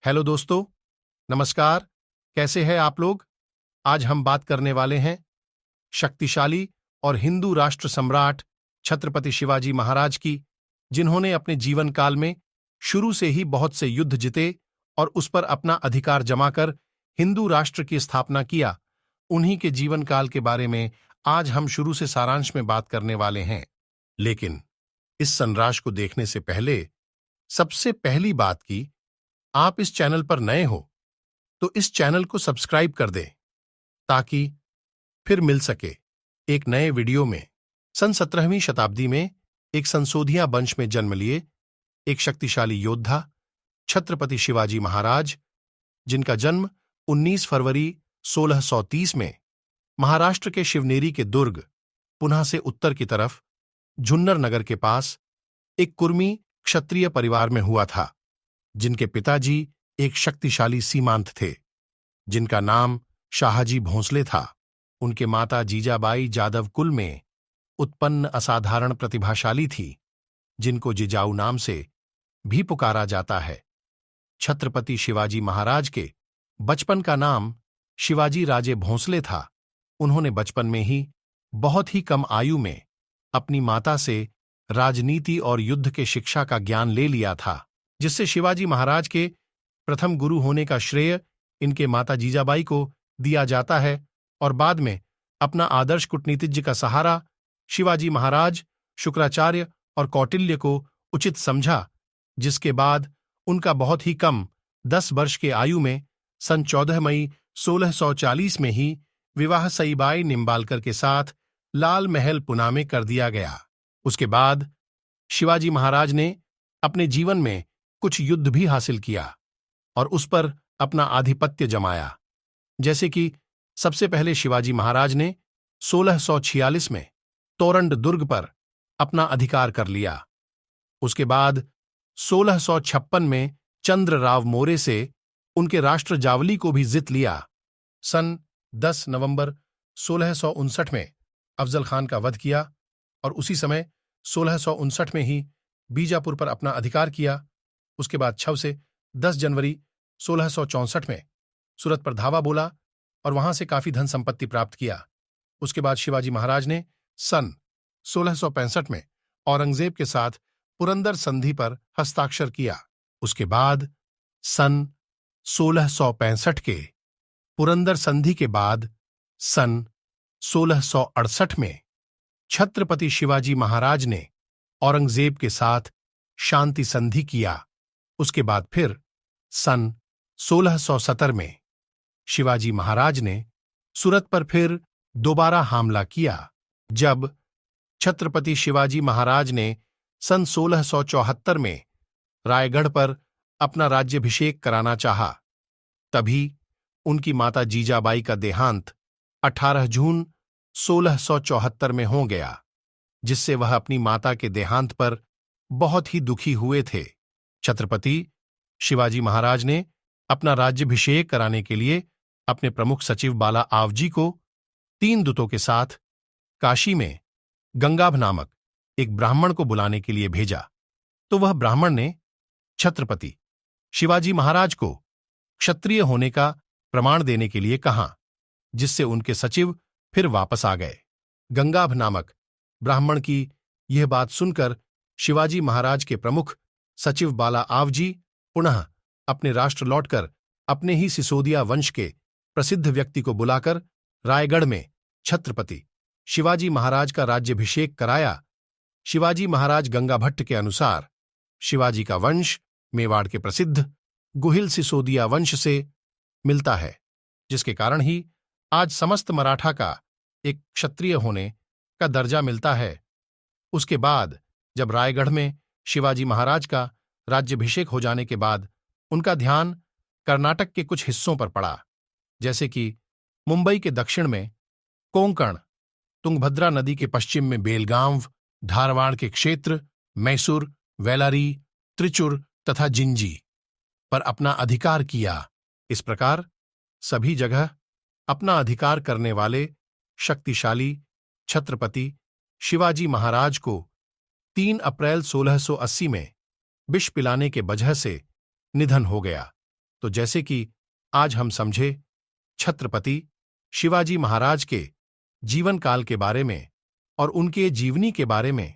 Hello दोस्तों, नमस्कार। कैसे हैं आप लोग? आज हम बात करने वाले हैं शक्तिशाली और हिंदू राष्ट्र सम्राट छत्रपति शिवाजी महाराज की, जिन्होंने अपने जीवन काल में शुरू से ही बहुत से युद्ध जीते और उस पर अपना अधिकार जमाकर हिंदू राष्ट्र की स्थापना किया। उन्हीं के जीवन काल के बारे में आज हम शुरू से सारांश में बात करने वाले हैं। लेकिन इस संराश को देखने से पहले सबसे पहली बात की, आप इस चैनल पर नए हो तो इस चैनल को सब्सक्राइब कर दें ताकि फिर मिल सके एक नए वीडियो में। सन 17वीं शताब्दी में एक संसोधिया वंश में जन्म लिए एक शक्तिशाली योद्धा छत्रपति शिवाजी महाराज, जिनका जन्म 19 फरवरी 1630 में महाराष्ट्र के शिवनेरी के दुर्ग पुणे से उत्तर की तरफ झुन्नर नगर के पास एक कुर्मी क्षत्रिय परिवार में हुआ था, जिनके पिताजी एक शक्तिशाली सीमांत थे जिनका नाम शाहजी भोंसले था। उनके माता जीजाबाई जादव कुल में उत्पन्न असाधारण प्रतिभाशाली थी, जिनको जिजाऊ नाम से भी पुकारा जाता है। छत्रपति शिवाजी महाराज के बचपन का नाम शिवाजी राजे भोंसले था। उन्होंने बचपन में ही बहुत ही कम आयु में अपनी माता से राजनीति और युद्ध के शिक्षा का ज्ञान ले लिया था, जिससे शिवाजी महाराज के प्रथम गुरु होने का श्रेय इनके माता जीजाबाई को दिया जाता है। और बाद में अपना आदर्श कूटनीतिज्ञ का सहारा शिवाजी महाराज शुक्राचार्य और कौटिल्य को उचित समझा, जिसके बाद उनका बहुत ही कम 10 वर्ष के आयु में सन 14 मई 1640 में ही विवाह सईबाई निम्बालकर के साथ लाल महल पुणे में कर दिया गया। उसके बाद शिवाजी महाराज ने अपने जीवन में कुछ युद्ध भी हासिल किया और उस पर अपना आधिपत्य जमाया। जैसे कि सबसे पहले शिवाजी महाराज ने 1646 में तोरंड दुर्ग पर अपना अधिकार कर लिया। उसके बाद 1656 में चंद्रराव मोरे से उनके राष्ट्र जावली को भी जीत लिया। सन 10 नवंबर 1659 में अफजल खान का वध किया और उसी समय 1659 में ही बीजापुर पर अपना अधिकार किया। उसके बाद 6 से 10 जनवरी 1664 में सूरत पर धावा बोला और वहां से काफी धन संपत्ति प्राप्त किया। उसके बाद शिवाजी महाराज ने सन 1665 में औरंगजेब के साथ पुरंदर संधि पर हस्ताक्षर किया। उसके बाद सन 1665 के पुरंदर संधि के बाद सन 1668 में छत्रपति शिवाजी महाराज ने औरंगजेब के साथ शांति संधि किया। उसके बाद फिर सन 1670 में शिवाजी महाराज ने सूरत पर फिर दोबारा हमला किया। जब छत्रपति शिवाजी महाराज ने सन 1674 में रायगढ़ पर अपना राज्याभिषेक कराना चाहा, तभी उनकी माता जीजाबाई का देहांत 18 जून 1674 में हो गया, जिससे वह अपनी माता के देहांत पर बहुत ही दुखी हुए थे। छत्रपति शिवाजी महाराज ने अपना राज्याभिषेक कराने के लिए अपने प्रमुख सचिव बाला आवजी को 3 दूतों के साथ काशी में गंगाभ नामक एक ब्राह्मण को बुलाने के लिए भेजा। तो वह ब्राह्मण ने छत्रपति शिवाजी महाराज को क्षत्रिय होने का प्रमाण देने के लिए कहा, जिससे उनके सचिव फिर वापस आ गए। गंगाभ नामक ब्राह्मण की यह बात सुनकर शिवाजी महाराज के प्रमुख सचिव बाला आवजी पुनः अपने राष्ट्र लौटकर अपने ही सिसोदिया वंश के प्रसिद्ध व्यक्ति को बुलाकर रायगढ़ में छत्रपति शिवाजी महाराज का राज्याभिषेक कराया। शिवाजी महाराज गंगा भट्ट के अनुसार शिवाजी का वंश मेवाड़ के प्रसिद्ध गुहिल सिसोदिया वंश से मिलता है, जिसके कारण ही आज समस्त मराठा का एक क्षत्रिय होने का दर्जा मिलता है। उसके बाद जब रायगढ़ में शिवाजी महाराज का राज्याभिषेक हो जाने के बाद उनका ध्यान कर्नाटक के कुछ हिस्सों पर पड़ा, जैसे कि मुंबई के दक्षिण में कोंकण, तुंगभद्रा नदी के पश्चिम में बेलगांव, धारवाड़ के क्षेत्र मैसूर, वेलारी, त्रिचुर तथा जिंजी पर अपना अधिकार किया। इस प्रकार सभी जगह अपना अधिकार करने वाले शक्तिशाली छत्रपति शिवाजी महाराज को 3 अप्रैल 1680 में विष पिलाने के वजह से निधन हो गया। तो जैसे कि आज हम समझे छत्रपति शिवाजी महाराज के जीवन काल के बारे में और उनके जीवनी के बारे में।